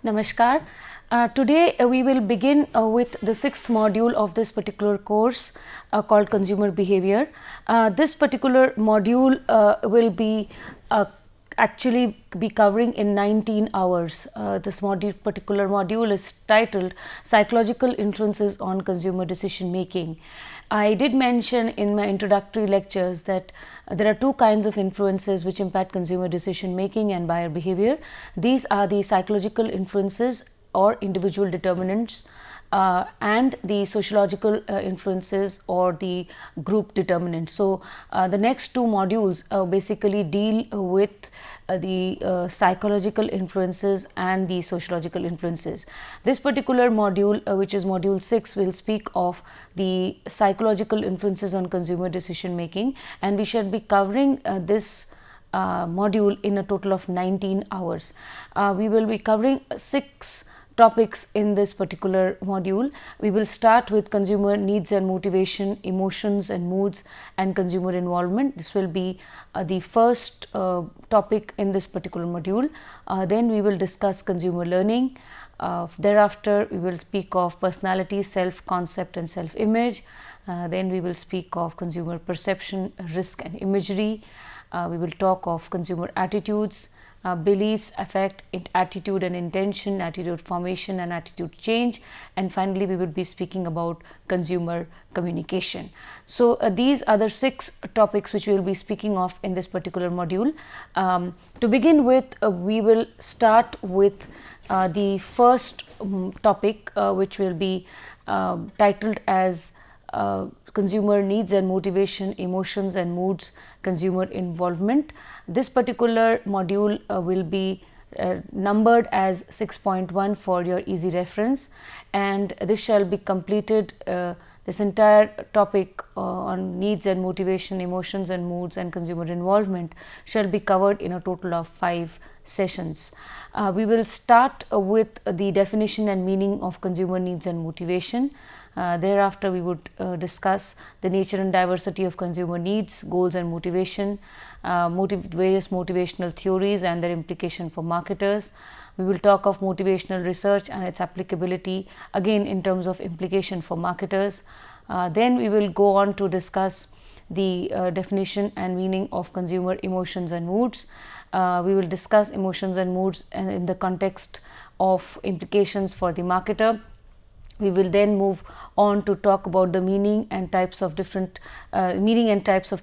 Namaskar. Today we will begin with the sixth module of this particular course called Consumer Behavior. This particular module will be actually be covering in 19 hours. This particular module is titled Psychological Influences on Consumer Decision Making. I did mention in my introductory lectures that there are two kinds of influences which impact consumer decision making and buyer behavior. These are the psychological influences or individual determinants and the sociological influences or the group determinants. So, the next two modules basically deal with the psychological influences and the sociological influences. This particular module, which is module 6, will speak of the psychological influences on consumer decision making, and we shall be covering this module in a total of 19 hours. We will be covering 6 topics in this particular module. We will start with consumer needs and motivation, emotions and moods, and consumer involvement. This will be the first topic in this particular module. Then we will discuss consumer learning. Thereafter, we will speak of personality, self-concept and self-image. Then we will speak of consumer perception, risk and imagery. We will talk of consumer attitudes, beliefs, affect, attitude and intention, attitude formation and attitude change, and finally we will be speaking about consumer communication. So, these are the 6 topics which we will be speaking of in this particular module. To begin with, we will start with the first topic which will be titled as consumer needs and motivation, emotions and moods, consumer involvement. This particular module will be numbered as 6.1 for your easy reference, and this shall be completed. This entire topic on needs and motivation, emotions and moods and consumer involvement shall be covered in a total of 5 sessions. We will start with the definition and meaning of consumer needs and motivation. Thereafter, we would discuss the nature and diversity of consumer needs, goals and motivation, various motivational theories and their implication for marketers. We will talk of motivational research and its applicability, again in terms of implication for marketers. Then we will go on to discuss the definition and meaning of consumer emotions and moods. We will discuss emotions and moods in the context of implications for the marketer. We will then move on to talk about the meaning and types of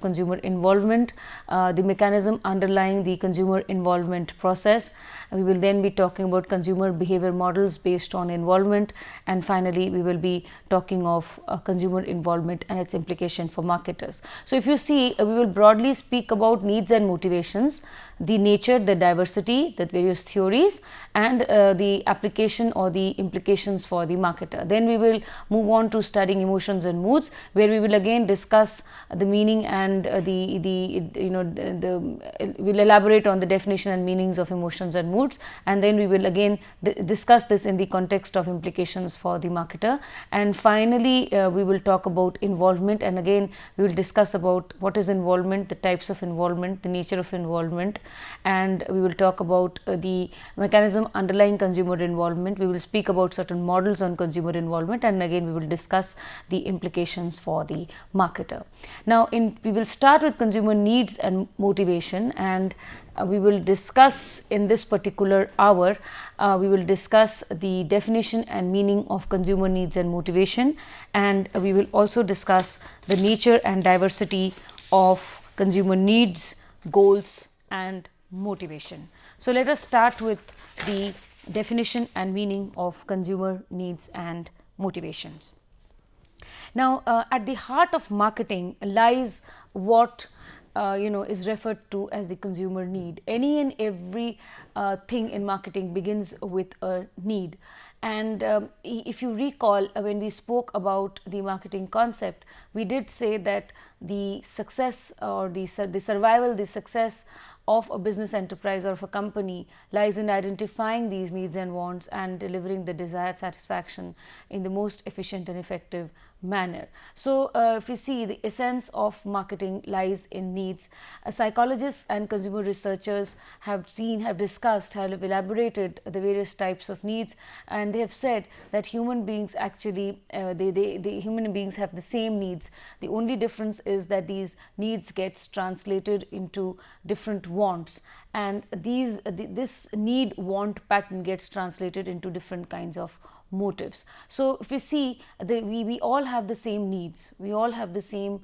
consumer involvement, the mechanism underlying the consumer involvement process. We will then be talking about consumer behavior models based on involvement, and finally we will be talking of consumer involvement and its implication for marketers. So, if you see, we will broadly speak about needs and motivations, the nature, the diversity, the various theories, and the application or the implications for the marketer. Then we will move on to studying emotions and moods, where we will again discuss the meaning and we'll elaborate on the definition and meanings of emotions and moods, and then we will again discuss this in the context of implications for the marketer. And finally, we will talk about involvement, and again we will discuss about what is involvement, the types of involvement, the nature of involvement, and we will talk about the mechanism underlying consumer involvement. We will speak about certain models on consumer involvement, and again we will discuss the implications for the marketer. Now, we will start with consumer needs and motivation, and we will discuss in this particular hour, we will discuss the definition and meaning of consumer needs and motivation, and we will also discuss the nature and diversity of consumer needs, goals and motivation. So, let us start with the definition and meaning of consumer needs and motivations. Now, at the heart of marketing lies what is referred to as the consumer need. Any and every thing in marketing begins with a need. And if you recall, when we spoke about the marketing concept, we did say that the success or the survival, the success of a business enterprise or of a company lies in identifying these needs and wants and delivering the desired satisfaction in the most efficient and effective manner. So, if you see, the essence of marketing lies in needs. Psychologists and consumer researchers have discussed, have elaborated the various types of needs, and they have said that human beings actually, human beings have the same needs. The only difference is that these needs gets translated into different wants, and this need want pattern gets translated into different kinds of motives. So, if you see, we all have the same needs, we all have the same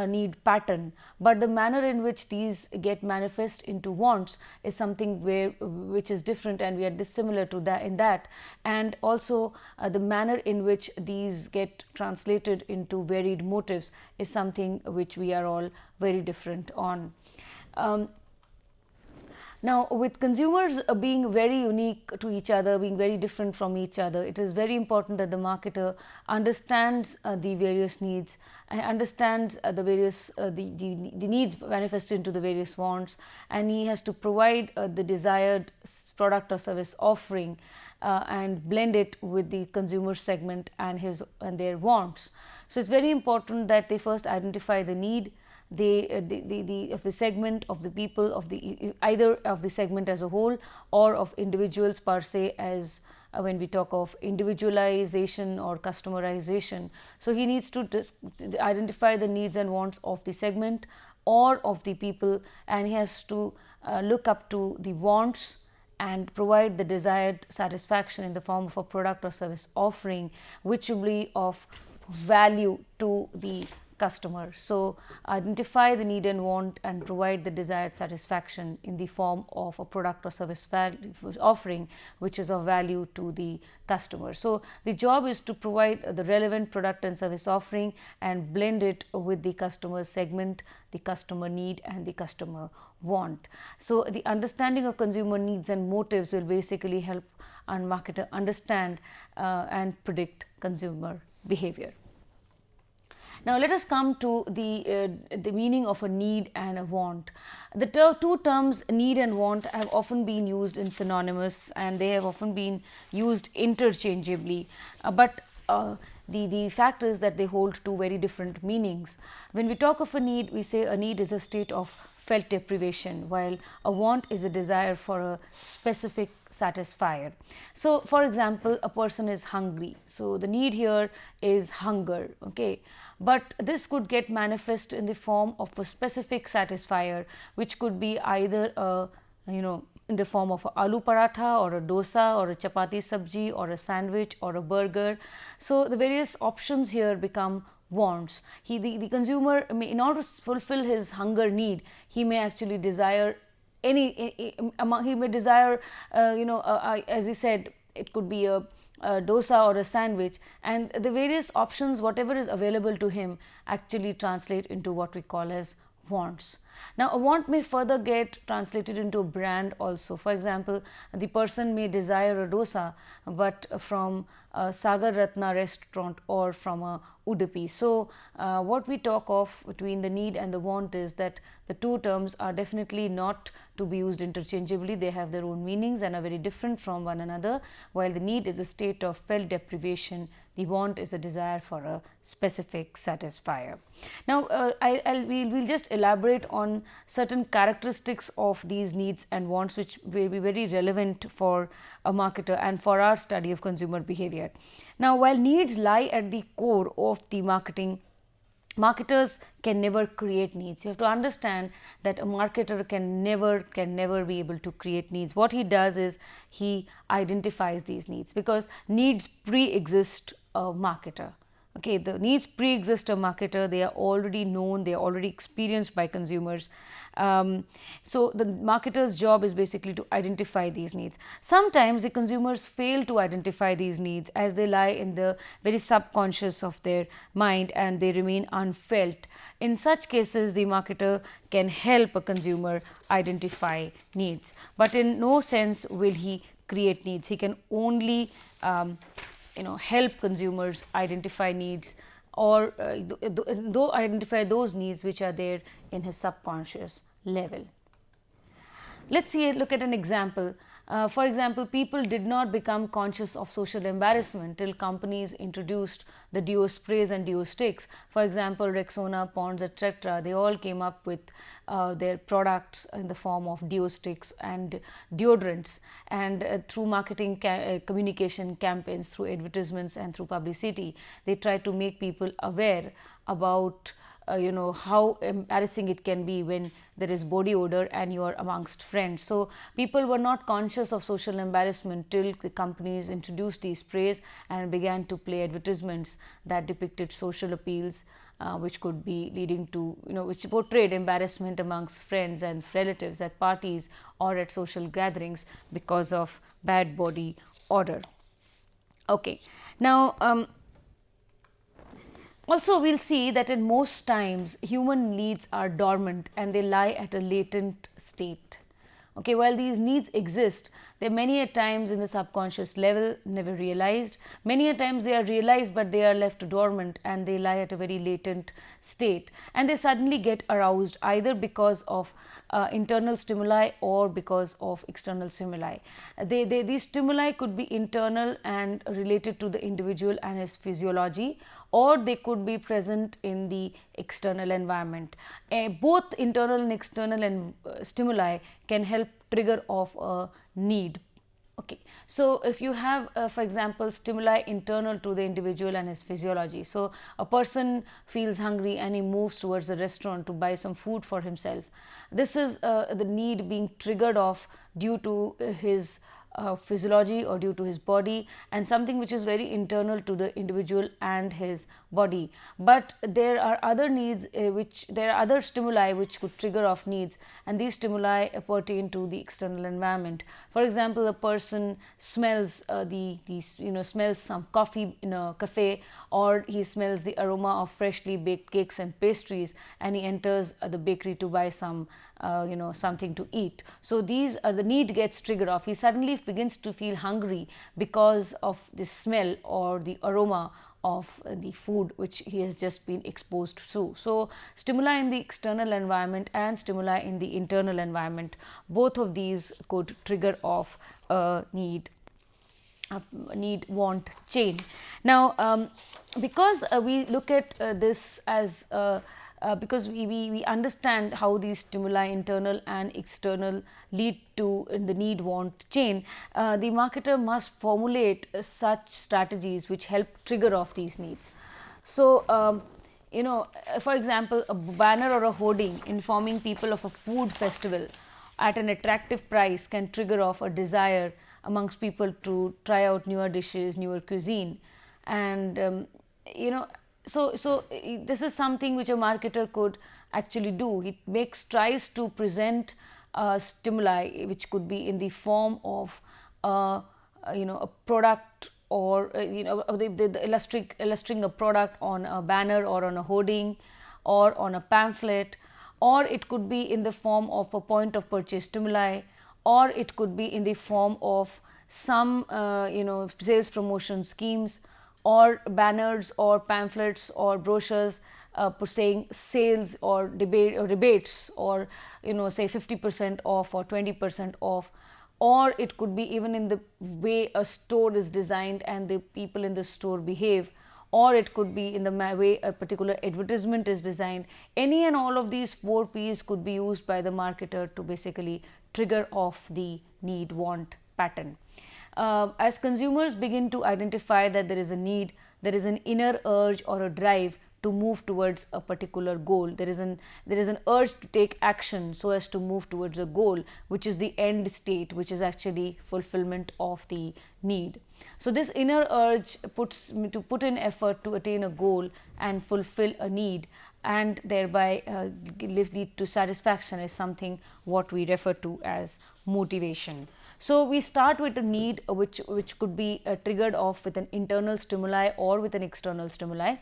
need pattern, but the manner in which these get manifest into wants is something which is different, and we are dissimilar to that in that. And also the manner in which these get translated into varied motives is something which we are all very different on. Now, with consumers being very unique to each other, being very different from each other, it is very important that the marketer understands the various needs, and understands the various the needs manifested into the various wants, and he has to provide the desired product or service offering and blend it with the consumer segment and their wants. So, it's very important that they first identify the need, of the segment, of the people, of the either of the segment as a whole, or of individuals per se, as when we talk of individualization or customerization. So, he needs to identify the needs and wants of the segment or of the people, and he has to look up to the wants and provide the desired satisfaction in the form of a product or service offering, which will be of value to the customer. So, identify the need and want and provide the desired satisfaction in the form of a product or service offering which is of value to the customer. So, the job is to provide the relevant product and service offering and blend it with the customer segment, the customer need and the customer want. So, the understanding of consumer needs and motives will basically help a marketer understand and predict consumer behavior. Now, let us come to the meaning of a need and a want. The two terms need and want have often been used in synonymous, and they have often been used interchangeably, but the fact is that they hold two very different meanings. When we talk of a need, we say a need is a state of felt deprivation, while a want is a desire for a specific satisfier. So, for example, a person is hungry. So, the need here is hunger, okay. But this could get manifest in the form of a specific satisfier, which could be either a, in the form of a aloo paratha or a dosa or a chapati sabji or a sandwich or a burger. So, the various options here become wants. The consumer may, in order to fulfill his hunger need, he may actually desire he may desire as he said, it could be a dosa or a sandwich, and the various options, whatever is available to him, actually translate into what we call as wants. Now, a want may further get translated into a brand also. For example, the person may desire a dosa, but from a Sagar Ratna restaurant or from a Udupi. So, what we talk of between the need and the want is that the two terms are definitely not to be used interchangeably. They have their own meanings and are very different from one another. While the need is a state of felt deprivation, the want is a desire for a specific satisfier. Now, we'll just elaborate on certain characteristics of these needs and wants, which will be very relevant for a marketer and for our study of consumer behavior. Now, while needs lie at the core of the marketing, marketers can never create needs. You have to understand that a marketer can never be able to create needs. What he does is he identifies these needs, because needs pre-exist a marketer. Okay, the needs pre-exist a marketer, they are already known, they are already experienced by consumers. So, the marketer's job is basically to identify these needs. Sometimes the consumers fail to identify these needs as they lie in the very subconscious of their mind and they remain unfelt. In such cases, the marketer can help a consumer identify needs, but in no sense will he create needs. He can only help consumers identify needs, or though identify those needs which are there in his subconscious level. Let's look at an example. For example, people did not become conscious of social embarrassment till companies introduced the deo sprays and deo sticks. For example, Rexona, Pond's, etc. They all came up with their products in the form of deo sticks and deodorants, and through marketing communication campaigns, through advertisements and through publicity, they try to make people aware about how embarrassing it can be when there is body odor and you are amongst friends. So people were not conscious of social embarrassment till the companies introduced these sprays and began to play advertisements that depicted social appeals, which could be leading to, which portrayed embarrassment amongst friends and relatives at parties or at social gatherings because of bad body odor. Okay, now also, we'll see that in most times human needs are dormant and they lie at a latent state. Okay, while these needs exist, they many a times in the subconscious level never realized. Many a times they are realized, but they are left dormant and they lie at a very latent state, and they suddenly get aroused either because of internal stimuli or because of external stimuli. These stimuli could be internal and related to the individual and his physiology, or they could be present in the external environment. Both internal and external stimuli can help trigger off a need. Okay, so if you have, for example, stimuli internal to the individual and his physiology. So a person feels hungry and he moves towards the restaurant to buy some food for himself. This is the need being triggered off due to his physiology or due to his body, and something which is very internal to the individual and his body. But there are other needs, there are other stimuli which could trigger off needs, and these stimuli pertain to the external environment. For example, a person smells smells some coffee in a cafe, or he smells the aroma of freshly baked cakes and pastries, and he enters the bakery to buy some something to eat. So these are the need gets triggered off. He suddenly begins to feel hungry because of the smell or the aroma of the food which he has just been exposed to. So stimuli in the external environment and stimuli in the internal environment, both of these could trigger off a need want chain. Now because we look at this as because we understand how these stimuli, internal and external, lead to the need want chain, the marketer must formulate such strategies which help trigger off these needs. So for example, a banner or a hoarding informing people of a food festival at an attractive price can trigger off a desire amongst people to try out newer dishes, newer cuisine, and so this is something which a marketer could actually do. He tries to present stimuli which could be in the form of a product, or illustrating a product on a banner or on a hoarding or on a pamphlet, or it could be in the form of a point of purchase stimuli, or it could be in the form of some sales promotion schemes, or banners or pamphlets or brochures saying sales or rebates, or say 50% off or 20% off. Or it could be even in the way a store is designed and the people in the store behave, or it could be in the way a particular advertisement is designed. Any and all of these 4 P's could be used by the marketer to basically trigger off the need want pattern. As consumers begin to identify that there is a need, there is an inner urge or a drive to move towards a particular goal. There is an urge to take action so as to move towards a goal, which is the end state, which is actually fulfillment of the need. So this inner urge put in effort to attain a goal and fulfill a need, and thereby lead to satisfaction, is something what we refer to as motivation. So we start with a need which could be triggered off with an internal stimuli or with an external stimuli.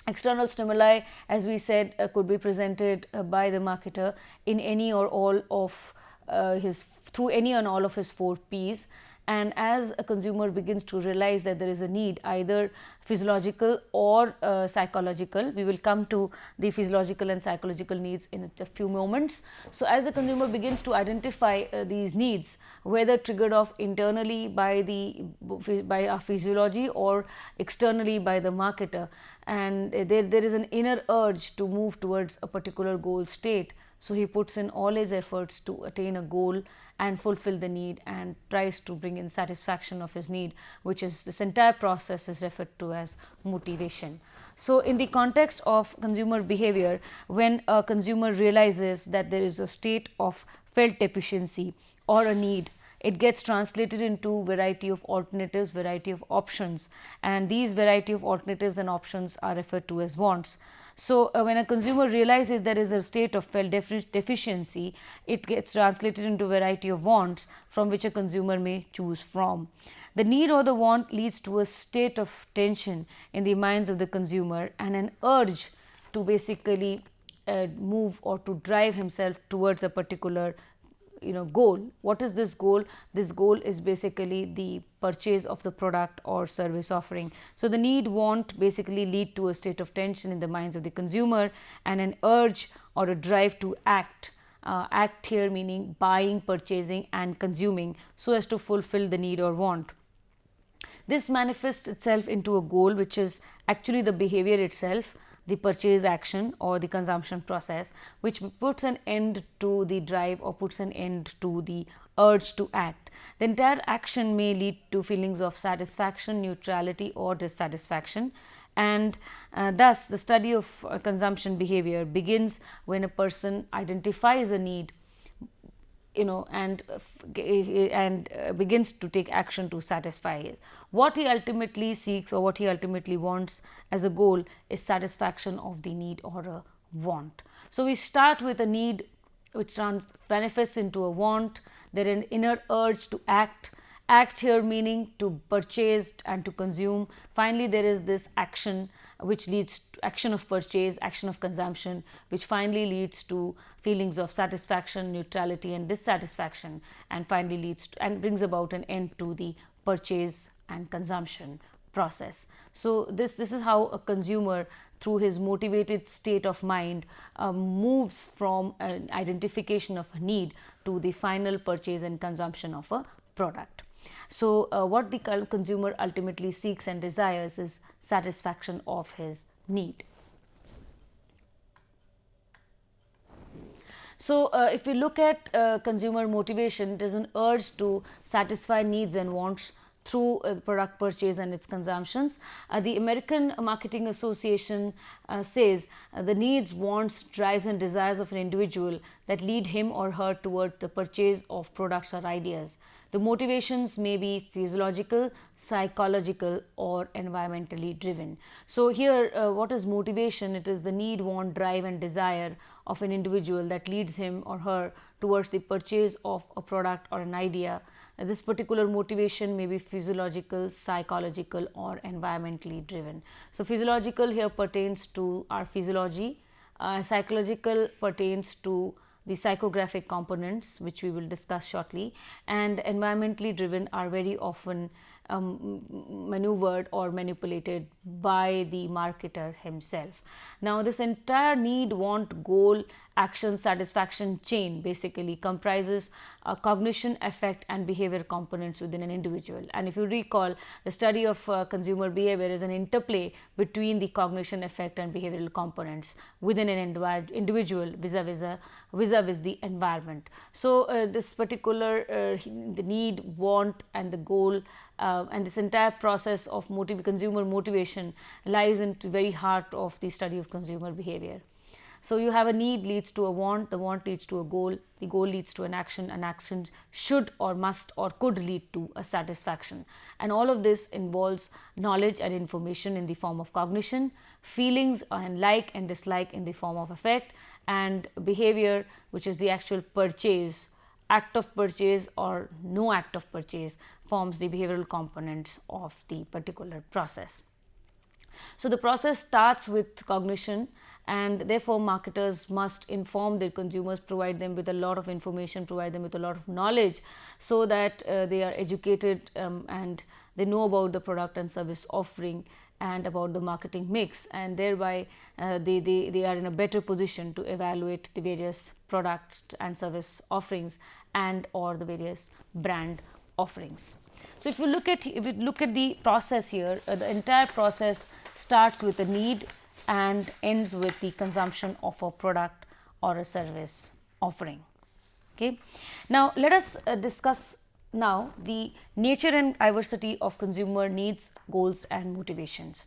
External stimuli, as we said, could be presented by the marketer in any or all of through any and all of his 4 P's, and as a consumer begins to realize that there is a need, either physiological or psychological, we will come to the physiological and psychological needs in a few moments. So as the consumer begins to identify these needs, whether triggered off internally by our physiology or externally by the marketer, and there is an inner urge to move towards a particular goal state. So he puts in all his efforts to attain a goal and fulfill the need, and tries to bring in satisfaction of his need, which is, this entire process is referred to as motivation. So in the context of consumer behavior, when a consumer realizes that there is a state of felt deficiency or a need, it gets translated into variety of alternatives, variety of options, and these variety of alternatives and options are referred to as wants. So when a consumer realizes there is a state of felt deficiency, it gets translated into variety of wants from which a consumer may choose from. The need or the want leads to a state of tension in the minds of the consumer and an urge to basically move or to drive himself towards a particular goal. What is this goal? This goal is basically the purchase of the product or service offering. So the need want basically lead to a state of tension in the minds of the consumer and an urge or a drive to act. Act here meaning buying, purchasing and consuming, so as to fulfill the need or want. This manifests itself into a goal, which is actually the behavior itself, the purchase action or the consumption process, which puts an end to the drive or puts an end to the urge to act. The entire action may lead to feelings of satisfaction, neutrality or dissatisfaction, and thus the study of consumption behavior begins when a person identifies a need and begins to take action to satisfy it. What he ultimately seeks or what he ultimately wants as a goal is satisfaction of the need or a want. So we start with a need which manifests into a want, then an inner urge to act. Act here meaning to purchase and to consume. Finally, there is this action which leads to action of purchase, action of consumption, which finally leads to feelings of satisfaction, neutrality and dissatisfaction, and finally leads to and brings about an end to the purchase and consumption process. So this is how a consumer, through his motivated state of mind, moves from an identification of a need to the final purchase and consumption of a product. So what the consumer ultimately seeks and desires is satisfaction of his need. So if we look at consumer motivation, there is an urge to satisfy needs and wants through product purchase and its consumptions. The American Marketing Association says the needs, wants, drives and desires of an individual that lead him or her toward the purchase of products or ideas. The motivations may be physiological, psychological or environmentally driven. So here what is motivation? It is the need, want, drive and desire of an individual that leads him or her towards the purchase of a product or an idea. This particular motivation may be physiological, psychological or environmentally driven. So physiological here pertains to our physiology, psychological pertains to the psychographic components, which we will discuss shortly, and environmentally driven are very often maneuvered or manipulated by the marketer himself. Now this entire need, want, goal, action, satisfaction chain basically comprises cognition, affect and behavior components within an individual. And if you recall, the study of consumer behavior is an interplay between the cognition, affect and behavioral components within an individual vis-a-vis the environment. So this particular the need, want and the goal and this entire process of consumer motivation lies into the very heart of the study of consumer behavior. So you have a need leads to a want, the want leads to a goal, the goal leads to an action should or must or could lead to a satisfaction. And all of this involves knowledge and information in the form of cognition, feelings and like and dislike in the form of affect, and behavior, which is the actual purchase, act of purchase or no act of purchase, forms the behavioral components of the particular process. So the process starts with cognition and therefore marketers must inform their consumers, provide them with a lot of information, provide them with a lot of knowledge, so that they are educated and they know about the product and service offering and about the marketing mix, and thereby they are in a better position to evaluate the various products and service offerings and or the various brand offerings. So if you look at the process here, the entire process starts with a need and ends with the consumption of a product or a service offering. Okay. Now let us discuss now the nature and diversity of consumer needs, goals and motivations.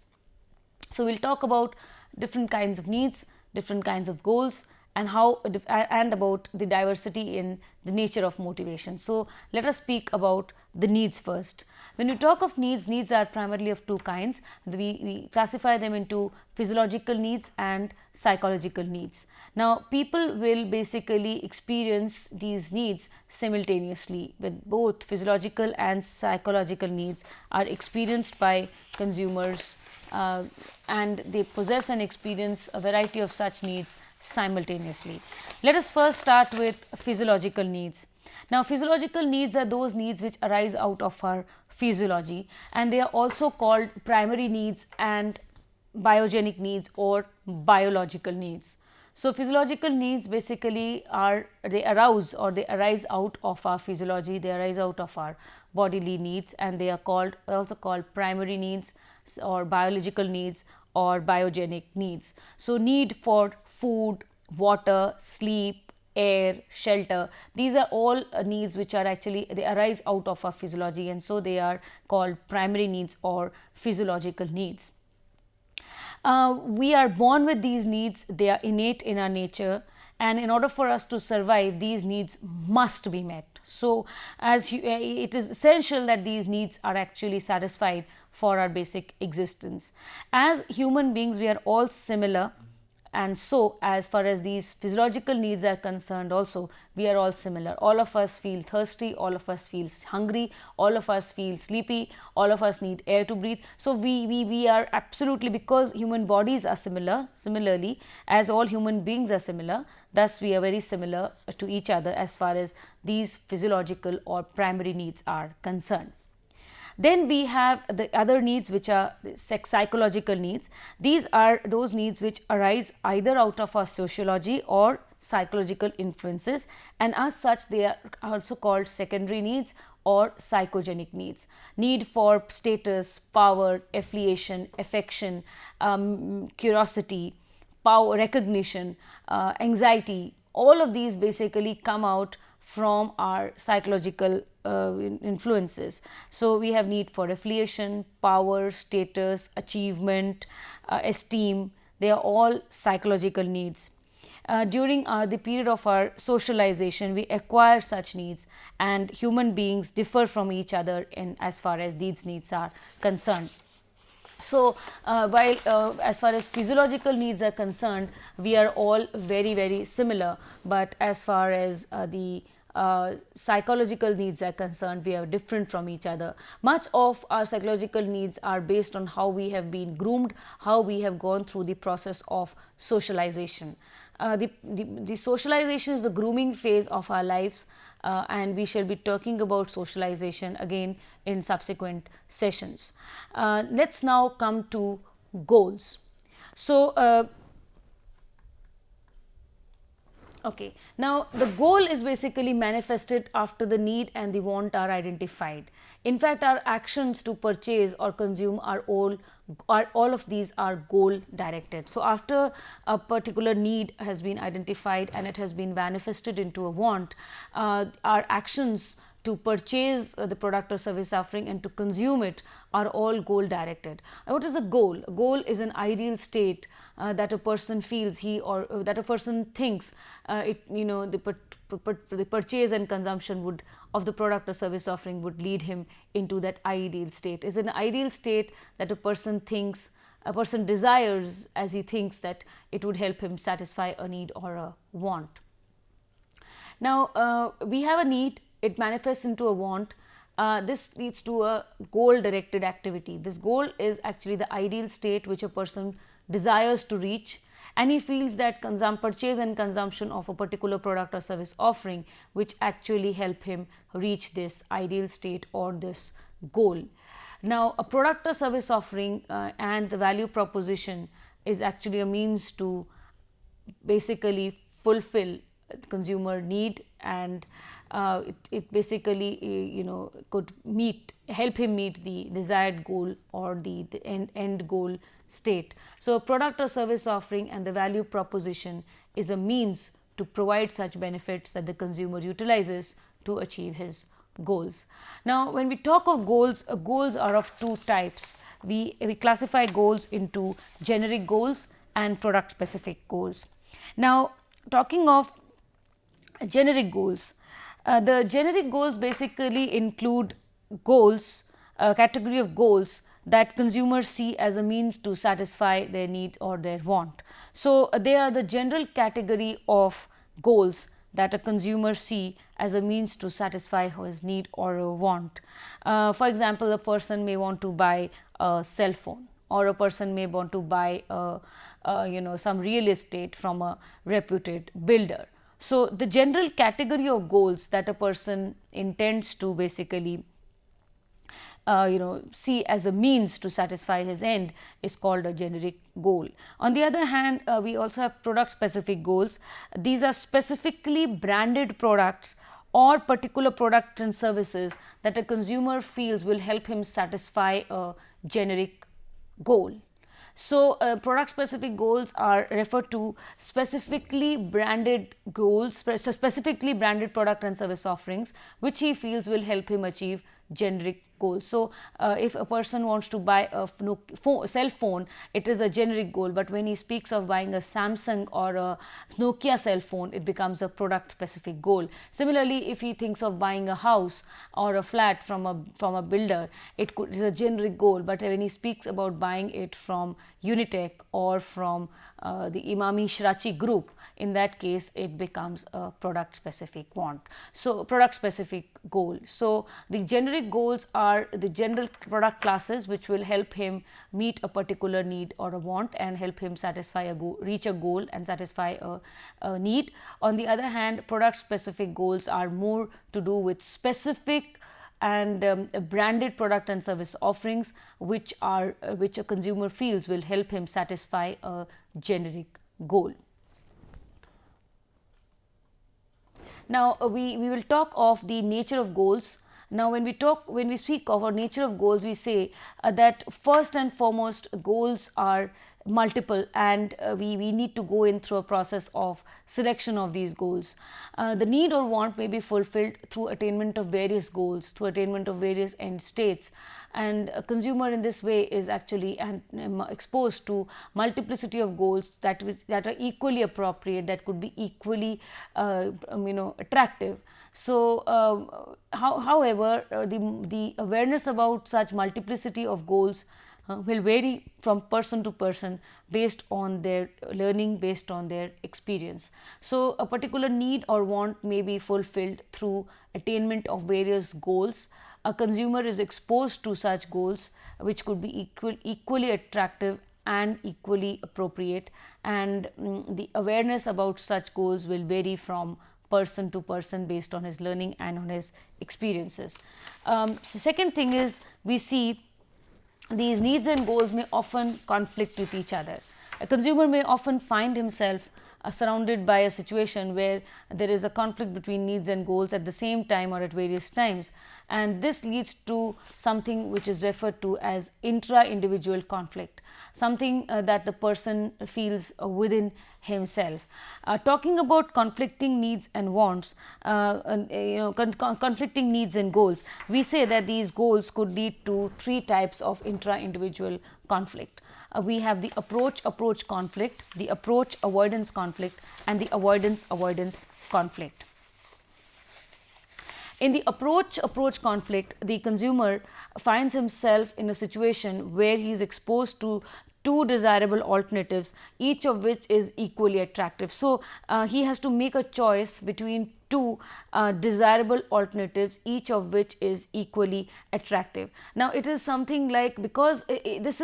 So we'll talk about different kinds of needs, different kinds of goals, and how and about the diversity in the nature of motivation. So let us speak about the needs first. When we talk of needs, needs are primarily of two kinds. We classify them into physiological needs and psychological needs. Now people will basically experience these needs simultaneously, with both physiological and psychological needs are experienced by consumers, and they possess and experience a variety of such needs simultaneously. Let us first start with physiological needs. Now physiological needs are those needs which arise out of our physiology, and they are also called primary needs and biogenic needs or biological needs. So physiological needs basically they arouse or they arise out of our physiology, they arise out of our bodily needs, and they are also called primary needs or biological needs or biogenic needs. So need for food, water, sleep, air, shelter, these are all needs which are actually, they arise out of our physiology, and so they are called primary needs or physiological needs. We are born with these needs, they are innate in our nature, and in order for us to survive, these needs must be met. So it is essential that these needs are actually satisfied for our basic existence. As human beings, we are all similar, and so as far as these physiological needs are concerned also, we are all similar. All of us feel thirsty, all of us feel hungry, all of us feel sleepy, all of us need air to breathe. So we are absolutely, because human bodies are similarly as all human beings are similar, thus we are very similar to each other as far as these physiological or primary needs are concerned. Then we have the other needs, which are psychological needs. These are those needs which arise either out of our sociology or psychological influences, and as such they are also called secondary needs or psychogenic needs. Need for status, power, affiliation, affection, curiosity, power, recognition, anxiety, all of these basically come out from our psychological influences. So we have need for affiliation, power, status, achievement, esteem, they are all psychological needs. During the period of our socialization, we acquire such needs, and human beings differ from each other in as far as these needs are concerned. So while as far as physiological needs are concerned, we are all very similar, but as far as the psychological needs are concerned, we are different from each other. Much of our psychological needs are based on how we have been groomed, how we have gone through the process of socialization. The socialization is the grooming phase of our lives, and we shall be talking about socialization again in subsequent sessions. Let's now come to goals. So okay, now the goal is basically manifested after the need and the want are identified. In fact, our actions to purchase or consume are all of these are goal directed. So after a particular need has been identified and it has been manifested into a want, our actions to purchase the product or service offering and to consume it are all goal directed. And what is a goal? A goal is an ideal state that a person feels that a person thinks the purchase and consumption of the product or service offering would lead him into that ideal state. Is an ideal state that a person desires, as he thinks that it would help him satisfy a need or a want. Now we have a need, it manifests into a want. This leads to a goal directed activity. This goal is actually the ideal state which a person desires to reach, and he feels that purchase and consumption of a particular product or service offering which actually help him reach this ideal state or this goal. Now, a product or service offering and the value proposition is actually a means to basically fulfill consumer need, and it basically could help him meet the desired goal or the end goal state. So, a product or service offering and the value proposition is a means to provide such benefits that the consumer utilizes to achieve his goals. Now, when we talk of goals, goals are of two types. We classify goals into generic goals and product specific goals. Now, talking of generic goals, the generic goals basically include goals, a category of goals that consumers see as a means to satisfy their need or their want. So, they are the general category of goals that a consumer see as a means to satisfy his need or a want. For example, a person may want to buy a cell phone, or a person may want to buy some real estate from a reputed builder. So, the general category of goals that a person intends to basically see as a means to satisfy his end is called a generic goal. On the other hand, we also have product specific goals. These are specifically branded products or particular products and services that a consumer feels will help him satisfy a generic goal. So, product specific goals are referred to specifically branded goals, specifically branded product and service offerings which he feels will help him achieve generic goals. So, if a person wants to buy a cell phone, it is a generic goal, but when he speaks of buying a Samsung or a Nokia cell phone, it becomes a product specific goal. Similarly, if he thinks of buying a house or a flat from a builder, it is a generic goal, but when he speaks about buying it from Unitech or from the Imami Shirachi group, in that case it becomes a product specific want. So, product specific goal. So, the generic goals are the general product classes which will help him meet a particular need or a want and help him satisfy a goal, reach a goal and satisfy a need. On the other hand, product specific goals are more to do with specific and branded product and service offerings which a consumer feels will help him satisfy a generic goal. Now, we will talk of the nature of goals. Now, when we speak of our nature of goals, we say that first and foremost goals are multiple, and we need to go in through a process of selection of these goals. The need or want may be fulfilled through attainment of various goals, through attainment of various end states, and a consumer in this way is actually exposed to multiplicity of goals that are equally appropriate, that could be equally attractive. So, however, the awareness about such multiplicity of goals will vary from person to person based on their learning, based on their experience. So, a particular need or want may be fulfilled through attainment of various goals. A consumer is exposed to such goals which could be equally attractive and equally appropriate, and the awareness about such goals will vary from person to person based on his learning and on his experiences. The second thing is, we see these needs and goals may often conflict with each other. A consumer may often find himself surrounded by a situation where there is a conflict between needs and goals at the same time or at various times, and this leads to something which is referred to as intra-individual conflict, something that the person feels within himself. Talking about conflicting needs and wants, conflicting needs and goals, we say that these goals could lead to three types of intra-individual conflict. We have the approach conflict, the approach avoidance conflict, and the avoidance conflict. In the approach conflict, the consumer finds himself in a situation where he is exposed to two desirable alternatives, each of which is equally attractive. So, he has to make a choice between two desirable alternatives, each of which is equally attractive. Now it is something like, because this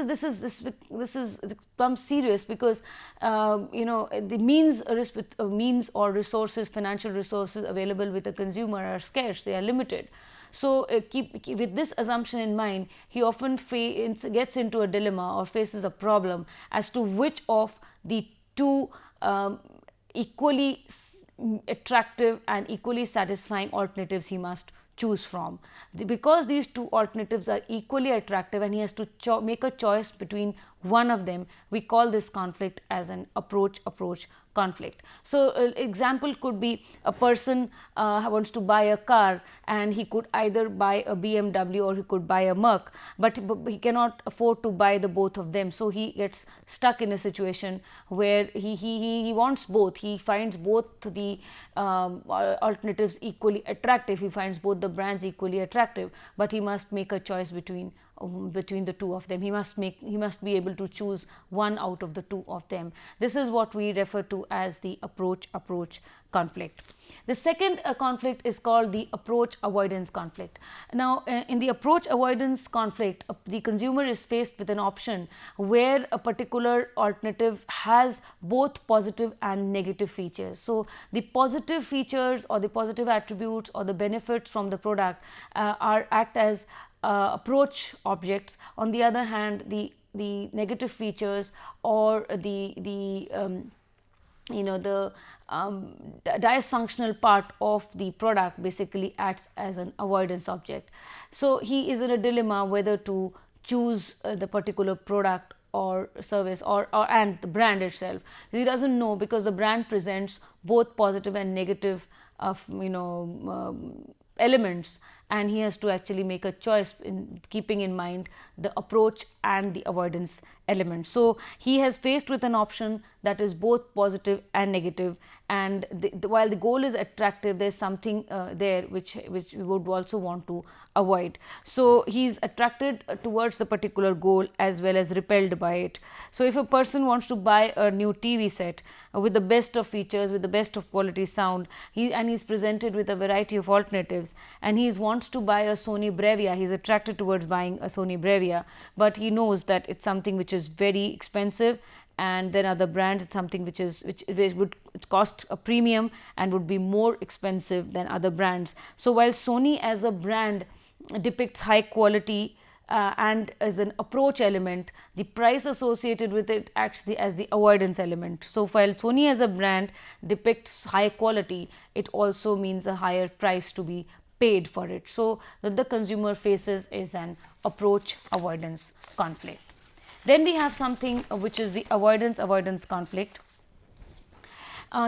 becomes serious, because the means or resources, financial resources available with a consumer are scarce, they are limited. So keep with this assumption in mind, he often gets into a dilemma or faces a problem as to which of the two equally attractive and equally satisfying alternatives he must choose from. Because these two alternatives are equally attractive and he has to make a choice between one of them, we call this conflict as an approach conflict. So example could be, a person wants to buy a car, and he could either buy a BMW or he could buy a Merc, but he cannot afford to buy the both of them. So he gets stuck in a situation where he wants both. He finds both the alternatives equally attractive, he finds both the brands equally attractive, but he must make a choice between the two of them. He must be able to choose one out of the two of them. This is what we refer to as the approach conflict. The second conflict is called the approach avoidance conflict. Now in the approach avoidance conflict, the consumer is faced with an option where a particular alternative has both positive and negative features. So the positive features or the positive attributes or the benefits from the product act as approach objects. On the other hand, the negative features or the dysfunctional part of the product basically acts as an avoidance object. So he is in a dilemma whether to choose the particular product or service or and the brand itself. He doesn't know, because the brand presents both positive and negative elements, and he has to actually make a choice in keeping in mind the approach and the avoidance element. So he has faced with an option that is both positive and negative, and while the goal is attractive, there is something there which we would also want to avoid. So he is attracted towards the particular goal as well as repelled by it. So if a person wants to buy a new TV set with the best of features, with the best of quality sound, he is presented with a variety of alternatives, and he wants to buy a Sony Bravia, he is attracted towards buying a Sony Bravia, but he knows that it's something which is very expensive, and then other brands, it's something which would cost a premium and would be more expensive than other brands. So while Sony as a brand depicts high quality and as an approach element, the price associated with it acts as the avoidance element. So while Sony as a brand depicts high quality, it also means a higher price to be paid for it. So that the consumer faces is an approach avoidance conflict. Then we have something which is the avoidance conflict.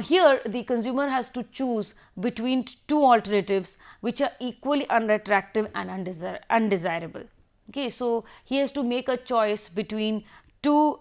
Here the consumer has to choose between two alternatives which are equally unattractive and undesirable. Okay, so he has to make a choice between two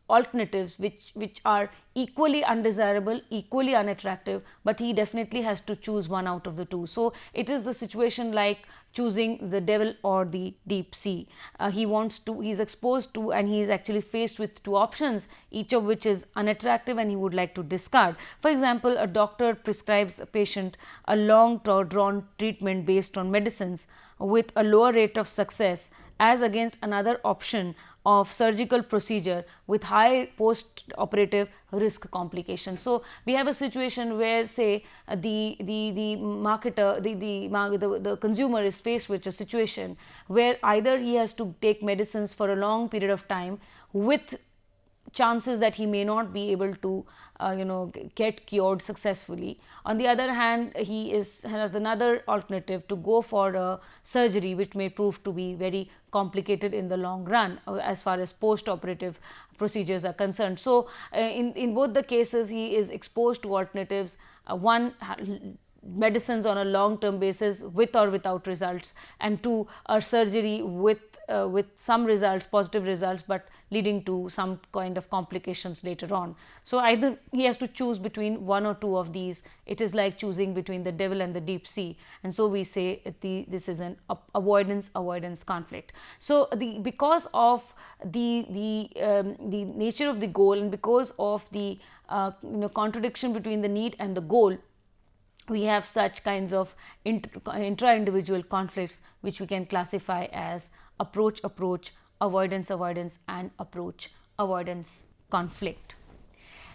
alternatives which are equally undesirable, equally unattractive, but he definitely has to choose one out of the two. So it is the situation like choosing the devil or the deep sea. He is exposed to, and he is actually faced with two options, each of which is unattractive and he would like to discard. For example, a doctor prescribes a patient a long drawn treatment based on medicines with a lower rate of success as against another option of surgical procedure with high post-operative risk complications. So we have a situation where, say, the marketer, the consumer is faced with a situation where either he has to take medicines for a long period of time with chances that he may not be able to get cured successfully. On the other hand, he has another alternative to go for a surgery which may prove to be very complicated in the long run as far as post-operative procedures are concerned. So in both the cases, he is exposed to alternatives, one, medicines on a long term basis with or without results, and two, a surgery with some results, positive results, but leading to some kind of complications later on. So either he has to choose between one or two of these. It is like choosing between the devil and the deep sea, and so we say this is an avoidance conflict. So because of the nature of the goal, and because of the contradiction between the need and the goal, we have such kinds of intra-individual conflicts, which we can classify as approach, avoidance, and approach, avoidance, conflict.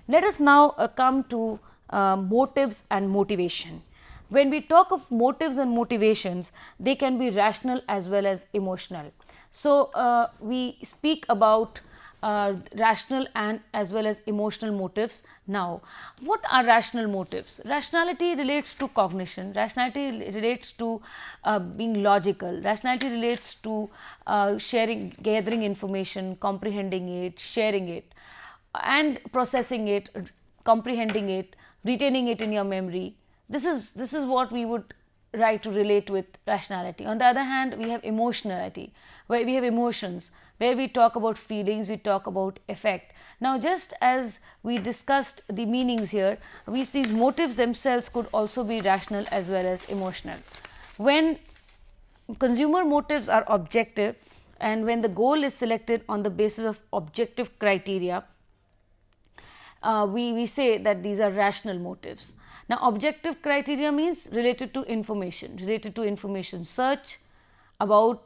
Let us now come to motives and motivation. When we talk of motives and motivations, they can be rational as well as emotional. So, we speak about rational and as well as emotional motives. Now, what are rational motives? Rationality relates to cognition, rationality relates to being logical, rationality relates to gathering information, comprehending it, sharing it, and processing it, comprehending it, retaining it in your memory. This is what we would right to relate with rationality. On the other hand, we have emotionality, where we have emotions, where we talk about feelings, we talk about affect. Now, just as we discussed the meanings here, these motives themselves could also be rational as well as emotional. When consumer motives are objective and when the goal is selected on the basis of objective criteria, we say that these are rational motives. Now, objective criteria means related to information search, about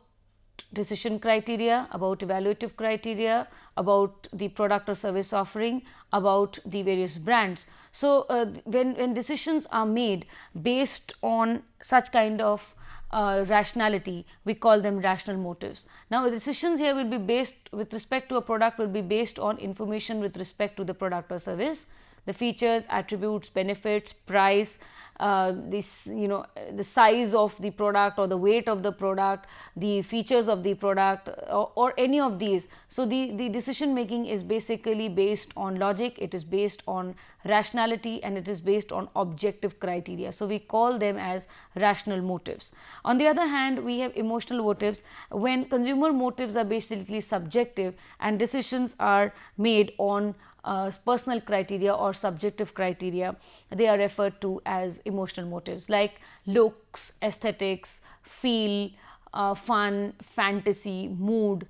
decision criteria, about evaluative criteria, about the product or service offering, about the various brands. So, when decisions are made based on such kind of rationality, we call them rational motives. Now, the decisions here will be based with respect to a product, will be based on information with respect to the product or service, the features, attributes, benefits, price, the size of the product or the weight of the product, the features of the product, or any of these. So, the decision making is basically based on logic, it is based on rationality, and it is based on objective criteria. So, we call them as rational motives. On the other hand, we have emotional motives. When consumer motives are basically subjective and decisions are made on personal criteria or subjective criteria, they are referred to as emotional motives, like looks, aesthetics, feel, fun, fantasy, mood,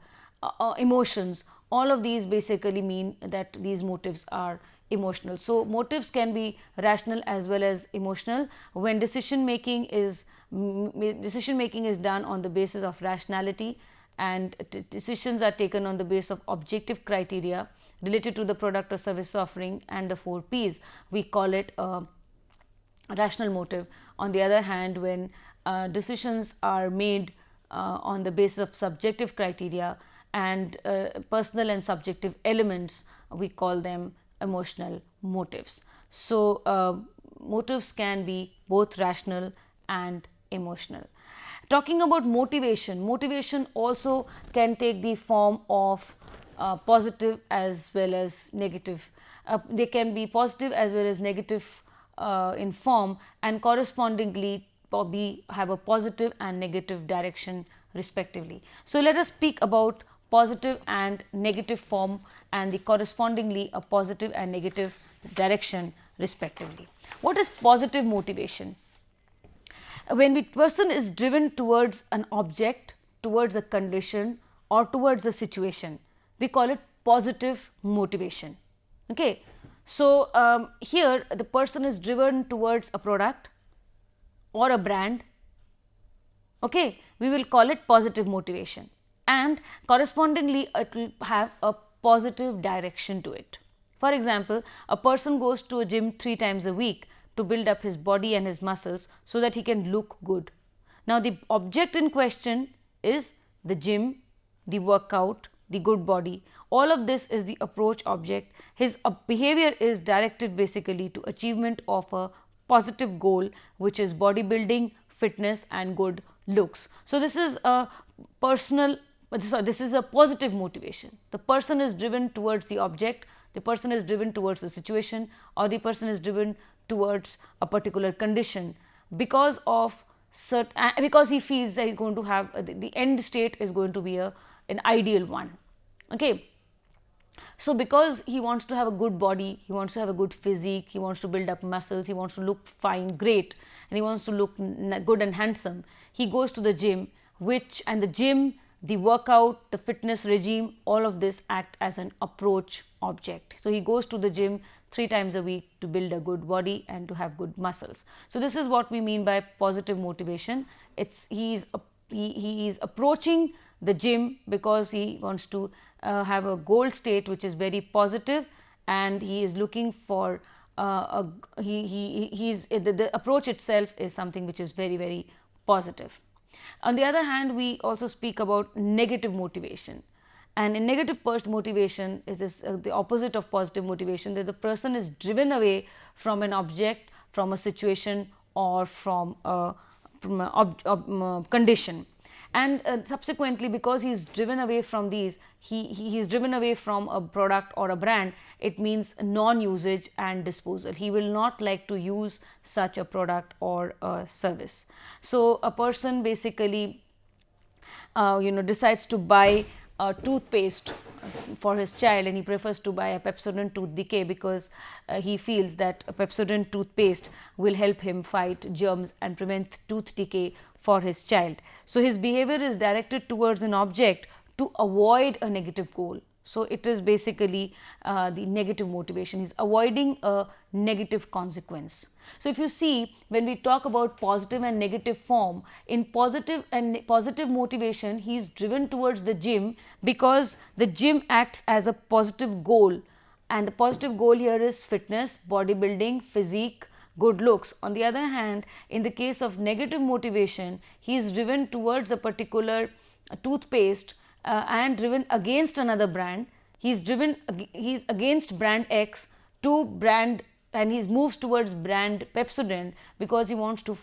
emotions. All of these basically mean that these motives are emotional. So, motives can be rational as well as emotional. When decision making is done on the basis of rationality, and decisions are taken on the basis of objective criteria related to the product or service offering and the 4 P's, we call it a rational motive. On the other hand, when decisions are made on the basis of subjective criteria and personal and subjective elements, we call them emotional motives. So, motives can be both rational and emotional. Talking about motivation, motivation also can take the form of positive as well as negative. They can be positive as well as negative in form, and correspondingly have a positive and negative direction respectively. So, let us speak about positive and negative form and the correspondingly a positive and negative direction respectively. What is positive motivation? When the person is driven towards an object, towards a condition, or towards a situation, we call it positive motivation. Okay. So, here the person is driven towards a product or a brand. Okay, we will call it positive motivation, and correspondingly it will have a positive direction to it. For example, a person goes to a gym 3 times a week to build up his body and his muscles so that he can look good. Now, the object in question is the gym, the workout, the good body. All of this is the approach object. His behavior is directed basically to achievement of a positive goal, which is bodybuilding, fitness, and good looks. So, this is a this is a positive motivation. The person is driven towards the object, the person is driven towards the situation, or the person is driven towards a particular condition because of because he feels that he's going to have the end state is going to be an ideal one. Okay. So, because he wants to have a good body, he wants to have a good physique, he wants to build up muscles, he wants to look fine, great, and he wants to look good and handsome, he goes to the gym, the workout, the fitness regime, all of this act as an approach object. So, he goes to the gym 3 times a week to build a good body and to have good muscles. So this is what we mean by positive motivation. He is approaching the gym because he wants to have a goal state which is very positive, and he is looking for the approach itself is something which is very, very positive. On the other hand, we also speak about negative motivation. And in negative motivation, it is the opposite of positive motivation, that the person is driven away from an object, from a situation, or from a condition. And subsequently, because he is driven away from these, he is driven away from a product or a brand, it means non-usage and disposal. He will not like to use such a product or a service. So a person basically decides to buy a toothpaste for his child, and he prefers to buy a Pepsodent tooth decay because he feels that a Pepsodent toothpaste will help him fight germs and prevent tooth decay for his child. So his behavior is directed towards an object to avoid a negative goal. So it is basically the negative motivation. He's avoiding a negative consequence. So if you see, when we talk about positive and negative form, in positive motivation, he is driven towards the gym because the gym acts as a positive goal, and the positive goal here is fitness, bodybuilding, physique, good looks. On the other hand, in the case of negative motivation, he is driven towards a particular toothpaste and driven against another brand. He's against brand X to brand, and he moves towards brand Pepsodent because he wants to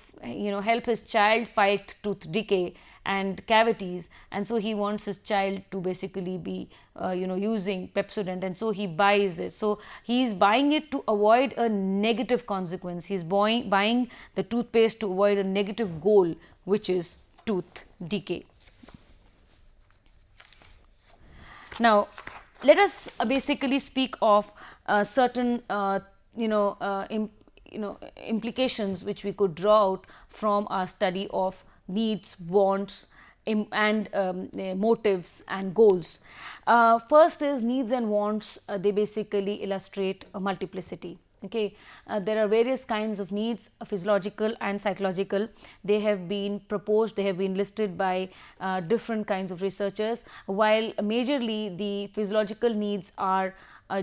help his child fight tooth decay and cavities, and so he wants his child to basically be using Pepsodent, and so he buys it. So he is buying it to avoid a negative consequence. He is buying the toothpaste to avoid a negative goal, which is tooth decay. Now, let us basically speak of certain implications which we could draw out from our study of needs, wants, and motives and goals. First is needs and wants. They basically illustrate a multiplicity. Okay, there are various kinds of needs, physiological and psychological. They have been proposed, they have been listed by different kinds of researchers. While majorly the physiological needs are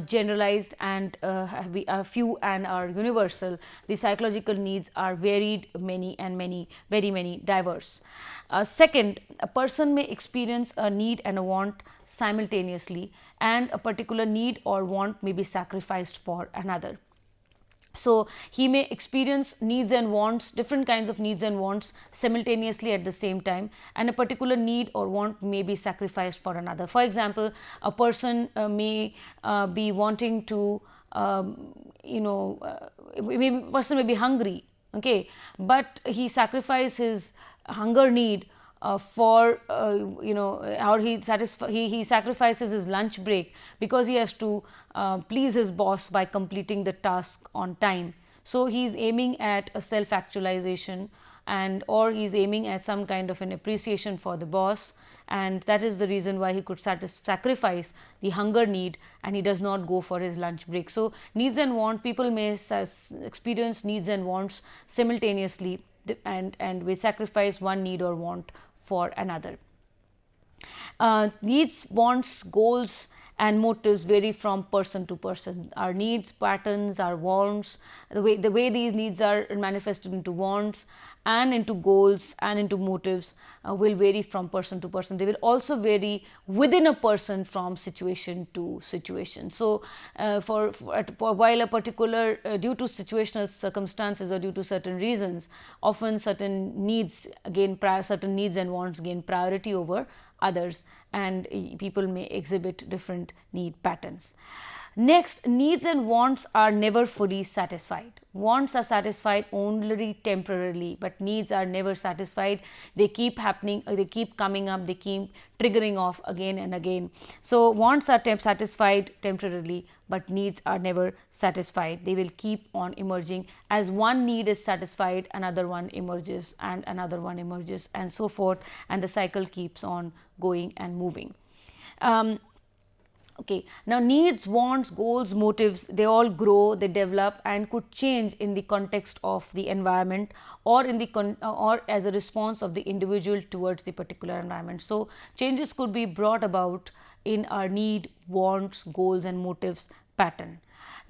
generalized and are few and are universal, the psychological needs are varied, very many diverse. Second, a person may experience a need and a want simultaneously, and a particular need or want may be sacrificed for another. So he may experience needs and wants, different kinds of needs and wants simultaneously at the same time, and a particular need or want may be sacrificed for another. For example, a person may be wanting to, person may be hungry, okay, but he sacrifices his hunger need or he sacrifices his lunch break because he has to please his boss by completing the task on time. So he is aiming at a self actualization, or he is aiming at some kind of an appreciation for the boss, and that is the reason why he could sacrifice the hunger need and he does not go for his lunch break. So needs and wants, people may experience needs and wants simultaneously, and we sacrifice one need or want for another. Needs, wants, goals and motives vary from person to person. Our needs, patterns, our wants, the way these needs are manifested into wants and into goals and into motives will vary from person to person. They will also vary within a person from situation to situation. So while a particular due to situational circumstances or due to certain reasons, often certain needs and wants gain priority over others, and people may exhibit different need patterns. Next, needs and wants are never fully satisfied. Wants are satisfied only temporarily, but needs are never satisfied. They keep happening, they keep coming up, they keep triggering off again and again. So wants are satisfied temporarily, but needs are never satisfied. They will keep on emerging. As one need is satisfied, another one emerges, and another one emerges, and so forth, and the cycle keeps on going and moving. Okay, now needs, wants, goals, motives, they all grow, they develop and could change in the context of the environment or in the or as a response of the individual towards the particular environment. So, changes could be brought about in our need, wants, goals and motives pattern.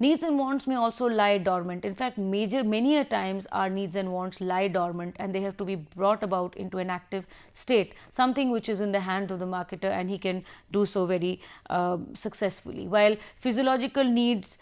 Needs and wants may also lie dormant. In fact, many a times our needs and wants lie dormant and they have to be brought about into an active state, something which is in the hands of the marketer and he can do so very successfully. While physiological needs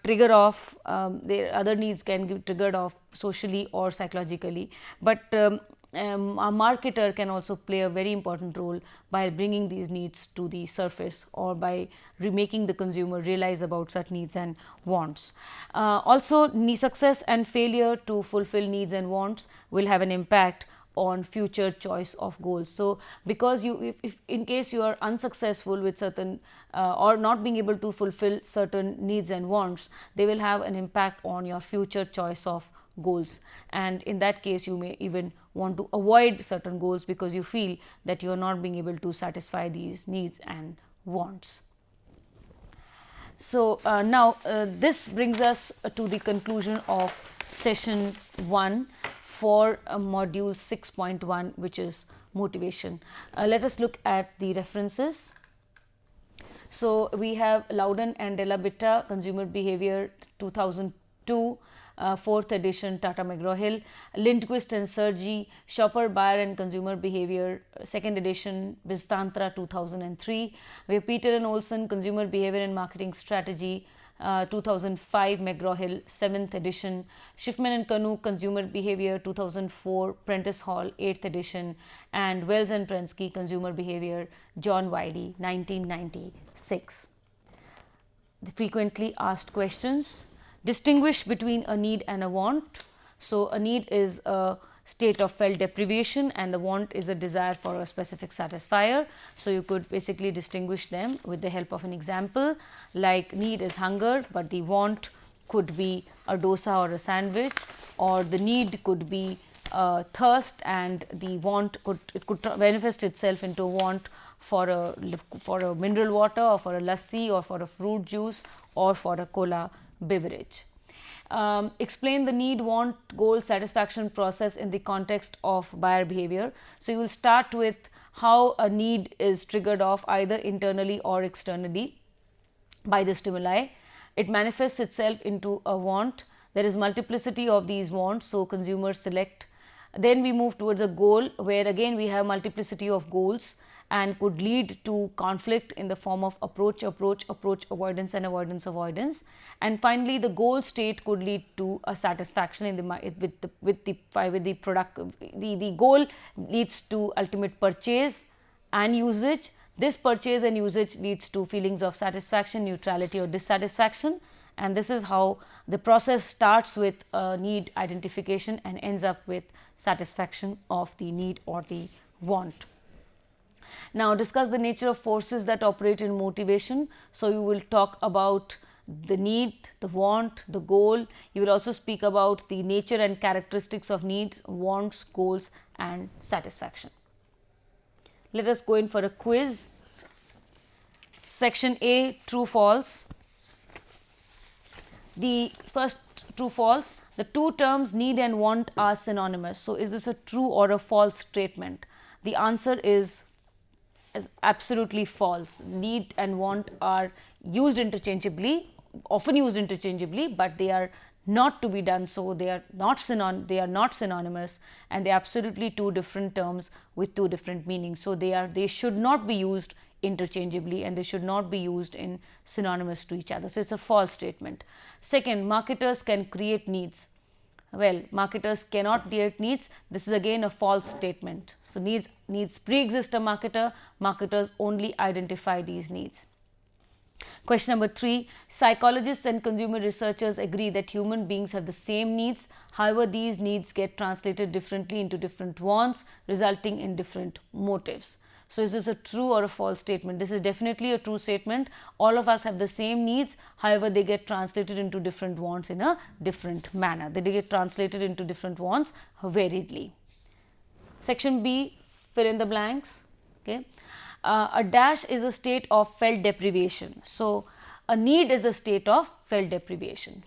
trigger off, their other needs can be triggered off socially or psychologically, but a marketer can also play a very important role by bringing these needs to the surface or by making the consumer realize about such needs and wants. Also, success and failure to fulfill needs and wants will have an impact on future choice of goals. So, because if in case you are unsuccessful with certain or not being able to fulfill certain needs and wants, they will have an impact on your future choice of goals, and in that case you may even want to avoid certain goals because you feel that you are not being able to satisfy these needs and wants. So, now this brings us to the conclusion of session 1 for module 6.1, which is motivation. Let us look at the references. So, we have Loudon and Della Bitta, Consumer Behavior 2002, 4th edition, Tata McGraw-Hill, Lindquist and Sergi, Shopper, Buyer and Consumer Behavior, 2nd edition, Biztantra 2003. We have Peter and Olson, Consumer Behavior and Marketing Strategy, 2005, McGraw-Hill, 7th edition, Schiffman and Kanu, Consumer Behavior 2004, Prentice Hall, 8th edition, and Wells and Prensky, Consumer Behavior, John Wiley, 1996. The frequently asked questions. Distinguish between a need and a want. So, a need is a state of felt deprivation and the want is a desire for a specific satisfier. So, you could basically distinguish them with the help of an example, like need is hunger, but the want could be a dosa or a sandwich, or the need could be thirst and the want could manifest itself into want for a mineral water or for a lassi or for a fruit juice or for a cola beverage. Explain the need, want, goal, satisfaction process in the context of buyer behavior. So, you will start with how a need is triggered off either internally or externally by the stimuli. It manifests itself into a want. There is multiplicity of these wants, so consumers select. Then we move towards a goal, where again we have multiplicity of goals and could lead to conflict in the form of approach, avoidance and avoidance. And finally, the goal state could lead to a satisfaction in the product. The goal leads to ultimate purchase and usage. This purchase and usage leads to feelings of satisfaction, neutrality or dissatisfaction, and this is how the process starts with need identification and ends up with satisfaction of the need or the want. Now, discuss the nature of forces that operate in motivation. So, you will talk about the need, the want, the goal. You will also speak about the nature and characteristics of needs, wants, goals and satisfaction. Let us go in for a quiz. Section A, true false. The first true false, the two terms need and want are synonymous. So, is this a true or a false statement? The answer is absolutely false. Need and want are used interchangeably, often used interchangeably, but they are not to be done so. They are not synonymous, and they are absolutely two different terms with two different meanings. So, they should not be used interchangeably and they should not be used in synonymous to each other. So, it is a false statement. Second, marketers can create needs. Well, marketers cannot create needs. This is again a false statement. So, needs pre-exist a marketer. Marketers only identify these needs. Question number 3. Psychologists and consumer researchers agree that human beings have the same needs. However, these needs get translated differently into different wants, resulting in different motives. So, is this a true or a false statement? This is definitely a true statement. All of us have the same needs, however, they get translated into different wants in a different manner. They get translated into different wants variedly. Section B, fill in the blanks. Okay. A dash is a state of felt deprivation. So, a need is a state of felt deprivation.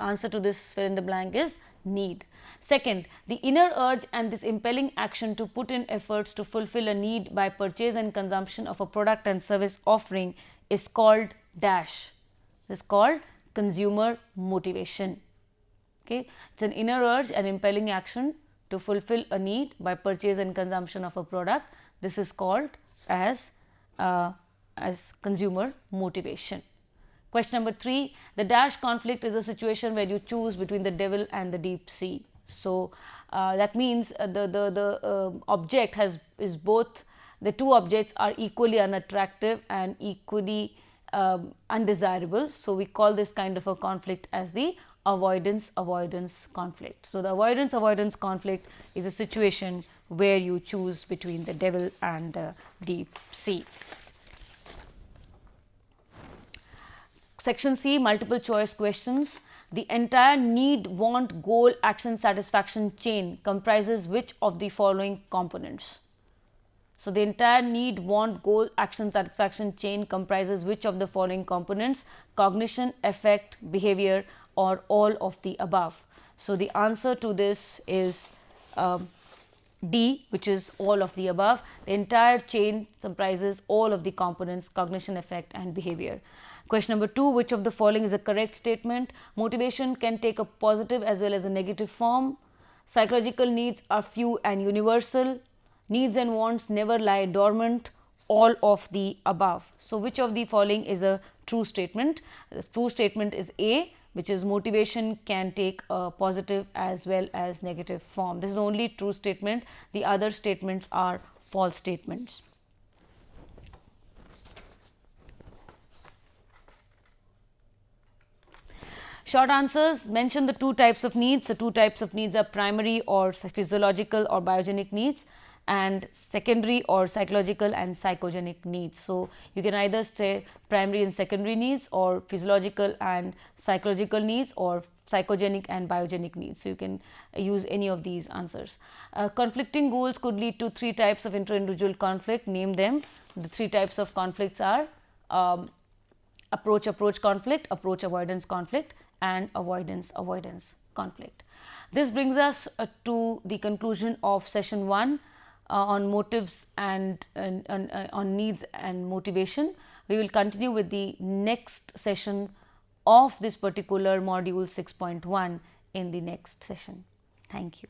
Answer to this fill in the blank is need. Second, the inner urge and this impelling action to put in efforts to fulfill a need by purchase and consumption of a product and service offering is called dash. This is called consumer motivation. Okay, it's an inner urge and impelling action to fulfill a need by purchase and consumption of a product. This is called as consumer motivation. Question number 3, the dash conflict is a situation where you choose between the devil and the deep sea. So, that means the object is both, the two objects are equally unattractive and equally undesirable. So, we call this kind of a conflict as the avoidance conflict. So, the avoidance conflict is a situation where you choose between the devil and the deep sea. Section C, multiple choice questions. The entire need, want, goal, action, satisfaction chain comprises which of the following components? So, the entire need, want, goal, action, satisfaction chain comprises which of the following components? Cognition, affect, behavior, or all of the above. So, the answer to this is D, which is all of the above. The entire chain comprises all of the components: cognition, affect, and behavior. Question number 2, which of the following is a correct statement? Motivation can take a positive as well as a negative form. Psychological needs are few and universal. Needs and wants never lie dormant. All of the above. So, which of the following is a true statement? The true statement is A, which is motivation can take a positive as well as negative form. This is the only true statement. The other statements are false statements. Short answers, mention the two types of needs. The two types of needs are primary or physiological or biogenic needs, and secondary or psychological and psychogenic needs. So, you can either say primary and secondary needs, or physiological and psychological needs, or psychogenic and biogenic needs. So, you can use any of these answers. Conflicting goals could lead to three types of inter-individual conflict. Name them. The three types of conflicts are approach conflict, approach avoidance conflict, and avoidance conflict. This brings us to the conclusion of session 1 on motives and on needs and motivation. We will continue with the next session of this particular module 6.1 in the next session. Thank you.